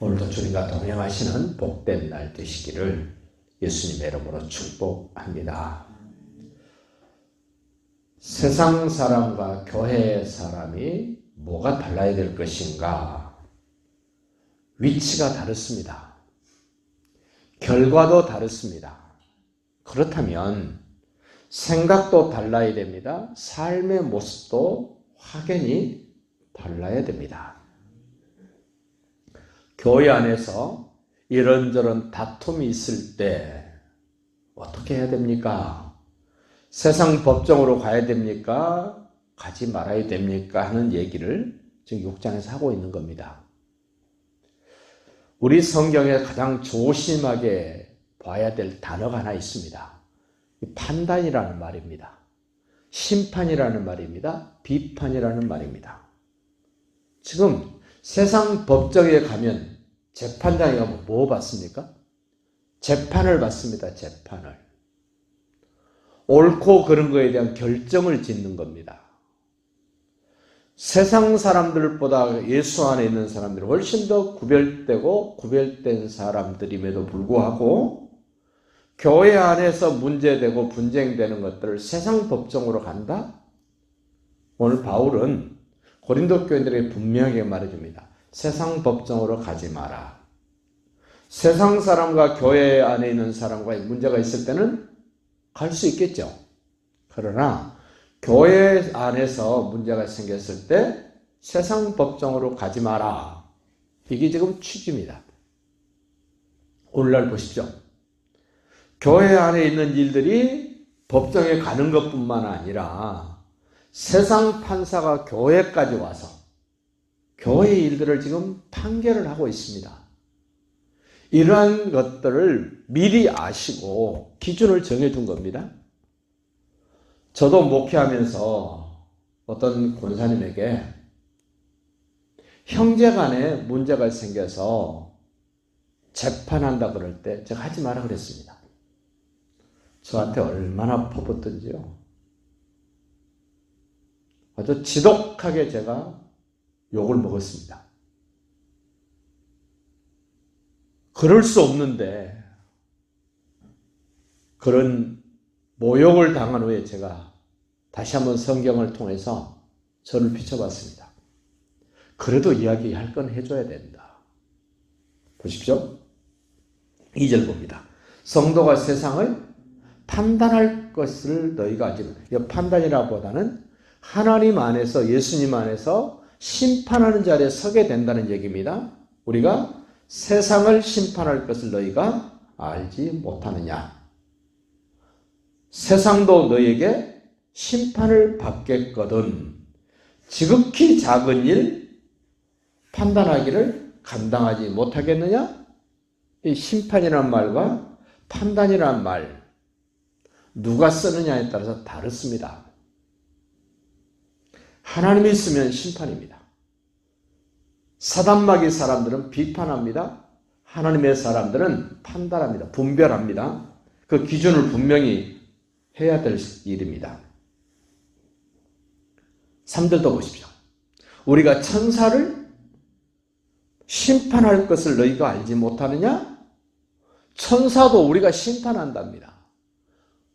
오늘도 주님과 동행하시는 복된 날 되시기를 예수님의 이름으로 축복합니다. 세상 사람과 교회 사람이 뭐가 달라야 될 것인가? 위치가 다릅니다. 결과도 다릅니다. 그렇다면 생각도 달라야 됩니다. 삶의 모습도 확연히 달라야 됩니다. 교회 안에서 이런저런 다툼이 있을 때 어떻게 해야 됩니까? 세상 법정으로 가야 됩니까? 가지 말아야 됩니까? 하는 얘기를 지금 6장에서 하고 있는 겁니다. 우리 성경에 가장 조심하게 봐야 될 단어가 하나 있습니다. 판단이라는 말입니다. 심판이라는 말입니다. 비판이라는 말입니다. 지금 세상 법정에 가면 재판장에 가면 뭐 받습니까? 재판을 받습니다. 재판을. 옳고 그른 거에 대한 결정을 짓는 겁니다. 세상 사람들보다 예수 안에 있는 사람들이 훨씬 더 구별되고 구별된 사람들임에도 불구하고 교회 안에서 문제되고 분쟁되는 것들을 세상 법정으로 간다? 오늘 바울은 고린도 교인들에게 분명하게 말해줍니다. 세상 법정으로 가지 마라. 세상 사람과 교회 안에 있는 사람과의 문제가 있을 때는 갈 수 있겠죠. 그러나 교회 안에서 문제가 생겼을 때 세상 법정으로 가지 마라. 이게 지금 취지입니다. 오늘날 보십시오. 교회 안에 있는 일들이 법정에 가는 것뿐만 아니라 세상 판사가 교회까지 와서 교회의 일들을 지금 판결을 하고 있습니다. 이러한 것들을 미리 아시고 기준을 정해둔 겁니다. 저도 목회하면서 어떤 권사님에게 형제간에 문제가 생겨서 재판한다 그럴 때 제가 하지 마라 그랬습니다. 저한테 얼마나 퍼붓던지요. 아주 지독하게 제가 욕을 먹었습니다. 그럴 수 없는데 그런 모욕을 당한 후에 제가 다시 한번 성경을 통해서 저를 비춰봤습니다. 그래도 이야기할 건 해줘야 된다. 보십시오. 2절 봅니다. 성도가 세상을 판단할 것을 너희가 알지. 판단이라 보다는 하나님 안에서 예수님 안에서 심판하는 자리에 서게 된다는 얘기입니다. 우리가 세상을 심판할 것을 너희가 알지 못하느냐. 세상도 너희에게 심판을 받겠거든 지극히 작은 일 판단하기를 감당하지 못하겠느냐? 이 심판이라는 말과 판단이라는 말 누가 쓰느냐에 따라서 다릅니다. 하나님이 쓰면 심판입니다. 사단마귀 사람들은 비판합니다. 하나님의 사람들은 판단합니다. 분별합니다. 그 기준을 분명히 해야 될 일입니다. 3절도 보십시오. 우리가 천사를 심판할 것을 너희가 알지 못하느냐? 천사도 우리가 심판한답니다.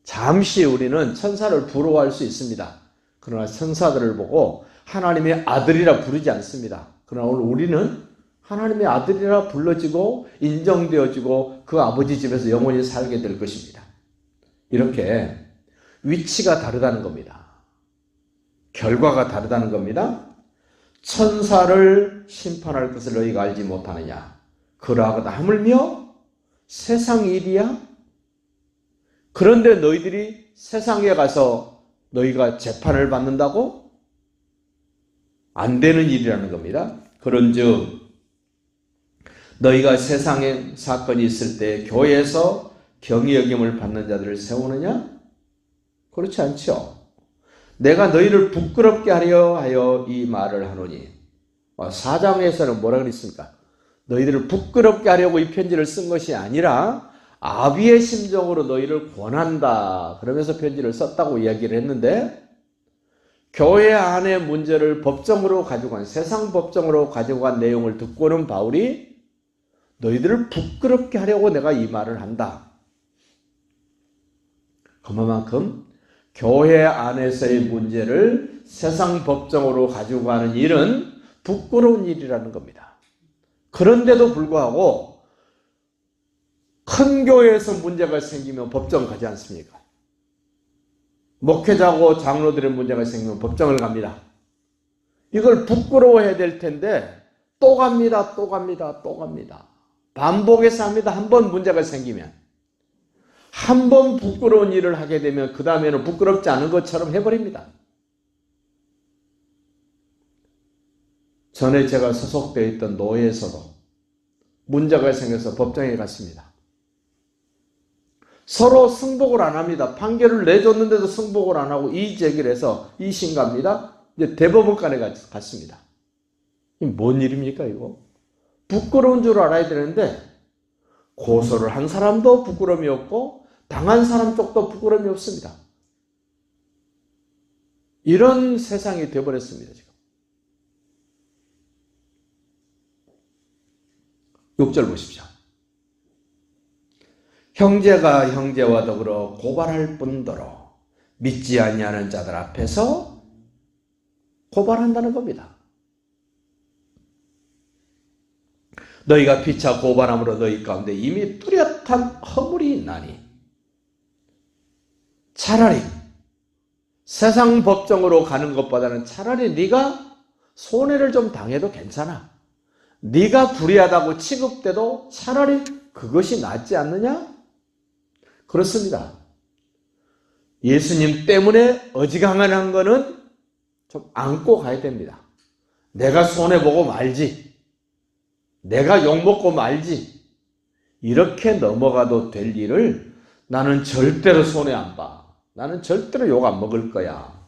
잠시 우리는 천사를 부러워할 수 있습니다. 그러나 천사들을 보고 하나님의 아들이라 부르지 않습니다. 그러나 오늘 우리는 하나님의 아들이라 불러지고 인정되어지고 그 아버지 집에서 영원히 살게 될 것입니다. 이렇게 위치가 다르다는 겁니다. 결과가 다르다는 겁니다. 천사를 심판할 것을 너희가 알지 못하느냐? 그러하거나 하물며 세상 일이야? 그런데 너희들이 세상에 가서 너희가 재판을 받는다고? 안 되는 일이라는 겁니다. 그런즉 너희가 세상에 사건이 있을 때 교회에서 경의 여김을 받는 자들을 세우느냐? 그렇지 않죠. 내가 너희를 부끄럽게 하려 하여 이 말을 하노니 4장에서는 뭐라 그랬습니까? 너희들을 부끄럽게 하려고 이 편지를 쓴 것이 아니라 아비의 심정으로 너희를 권한다. 그러면서 편지를 썼다고 이야기를 했는데 교회 안의 문제를 법정으로 가지고 간 세상 법정으로 가지고 간 내용을 듣고는 바울이 너희들을 부끄럽게 하려고 내가 이 말을 한다. 그만큼 교회 안에서의 문제를 세상 법정으로 가지고 가는 일은 부끄러운 일이라는 겁니다. 그런데도 불구하고 큰 교회에서 문제가 생기면 법정 가지 않습니까? 목회자고 장로들의 문제가 생기면 법정을 갑니다. 이걸 부끄러워해야 될 텐데 또 갑니다. 또 갑니다. 또 갑니다. 반복해서 합니다. 한 번 문제가 생기면. 한 번 부끄러운 일을 하게 되면 그 다음에는 부끄럽지 않은 것처럼 해버립니다. 전에 제가 소속되어 있던 노회에서도 문제가 생겨서 법정에 갔습니다. 서로 승복을 안 합니다. 판결을 내줬는데도 승복을 안 하고 이의 제기를 해서 2심 갑니다. 이제 대법원까지 갔습니다. 이게 뭔 일입니까 이거? 부끄러운 줄 알아야 되는데 고소를 한 사람도 부끄러움이 없고 당한 사람 쪽도 부끄러움이 없습니다. 이런 세상이 되어버렸습니다. 지금 6절 보십시오. 형제가 형제와 더불어 고발할 뿐더러 믿지 아니하는 자들 앞에서 고발한다는 겁니다. 너희가 피차 고발함으로 너희 가운데 이미 뚜렷한 허물이 있나니 차라리 세상 법정으로 가는 것보다는 차라리 네가 손해를 좀 당해도 괜찮아. 네가 불의하다고 취급돼도 차라리 그것이 낫지 않느냐? 그렇습니다. 예수님 때문에 어지간한 거는 좀 안고 가야 됩니다. 내가 손해보고 말지. 내가 욕먹고 말지. 이렇게 넘어가도 될 일을 나는 절대로 손해 안 봐. 나는 절대로 욕 안 먹을 거야.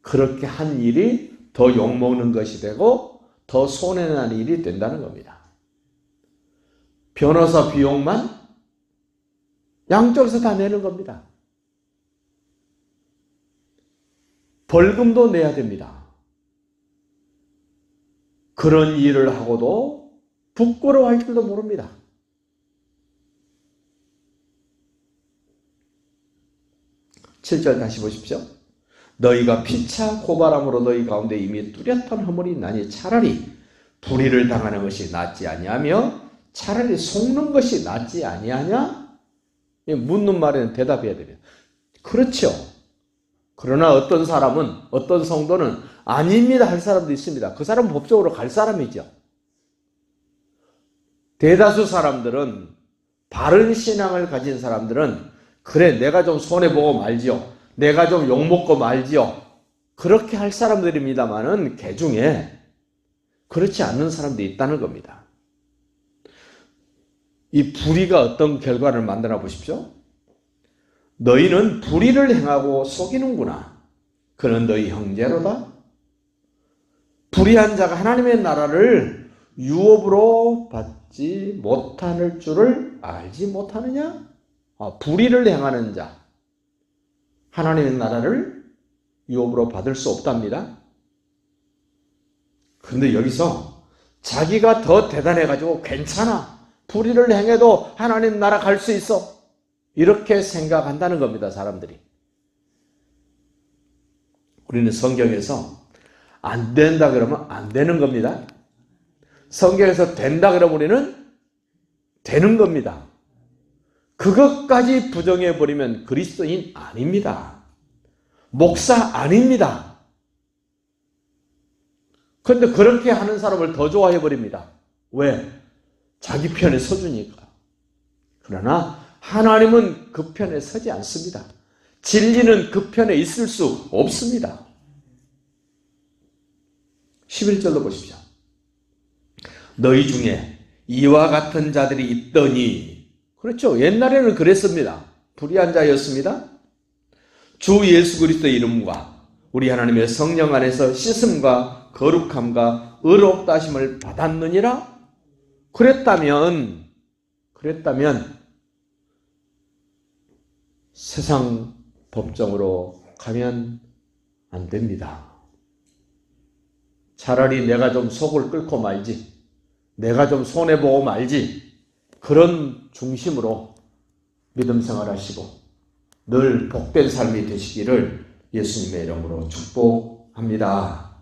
그렇게 한 일이 더 욕먹는 것이 되고 더 손해나는 일이 된다는 겁니다. 변호사 비용만 양쪽에서 다 내는 겁니다. 벌금도 내야 됩니다. 그런 일을 하고도 부끄러워할 줄도 모릅니다. 7절 다시 보십시오. 너희가 피차 고발함으로 너희 가운데 이미 뚜렷한 허물이 있나니 차라리 불의를 당하는 것이 낫지 아니하며 차라리 속는 것이 낫지 아니하냐? 묻는 말에는 대답해야 됩니다. 그렇죠. 그러나 어떤 사람은, 어떤 성도는 아닙니다 할 사람도 있습니다. 그 사람은 법적으로 갈 사람이죠. 대다수 사람들은, 바른 신앙을 가진 사람들은 그래 내가 좀 손해보고 말지요. 내가 좀 욕먹고 말지요. 그렇게 할 사람들입니다만은 개 중에 그렇지 않는 사람도 있다는 겁니다. 이 불의가 어떤 결과를 만드나 보십시오. 너희는 불의를 행하고 속이는구나. 그는 너희 형제로다. 불의한 자가 하나님의 나라를 유업으로 받지 못할 줄을 알지 못하느냐? 불의를 행하는 자, 하나님의 나라를 유업으로 받을 수 없답니다. 그런데 여기서 자기가 더 대단해가지고 괜찮아. 불의를 행해도 하나님 나라 갈 수 있어. 이렇게 생각한다는 겁니다, 사람들이. 우리는 성경에서 안 된다 그러면 안 되는 겁니다. 성경에서 된다 그러면 우리는 되는 겁니다. 그것까지 부정해버리면 그리스도인 아닙니다. 목사 아닙니다. 그런데 그렇게 하는 사람을 더 좋아해버립니다. 왜? 자기 편에 서주니까. 그러나 하나님은 그 편에 서지 않습니다. 진리는 그 편에 있을 수 없습니다. 11절로 보십시오. 너희 중에 이와 같은 자들이 있더니, 그렇죠. 옛날에는 그랬습니다. 불의한 자였습니다. 주 예수 그리스도의 이름과 우리 하나님의 성령 안에서 씻음과 거룩함과 의롭다 하심을 받았느니라. 그랬다면 세상 법정으로 가면 안 됩니다. 차라리 내가 좀 속을 끓고 말지. 내가 좀 손해보고 말지, 그런 중심으로 믿음 생활하시고 늘 복된 삶이 되시기를 예수님의 이름으로 축복합니다.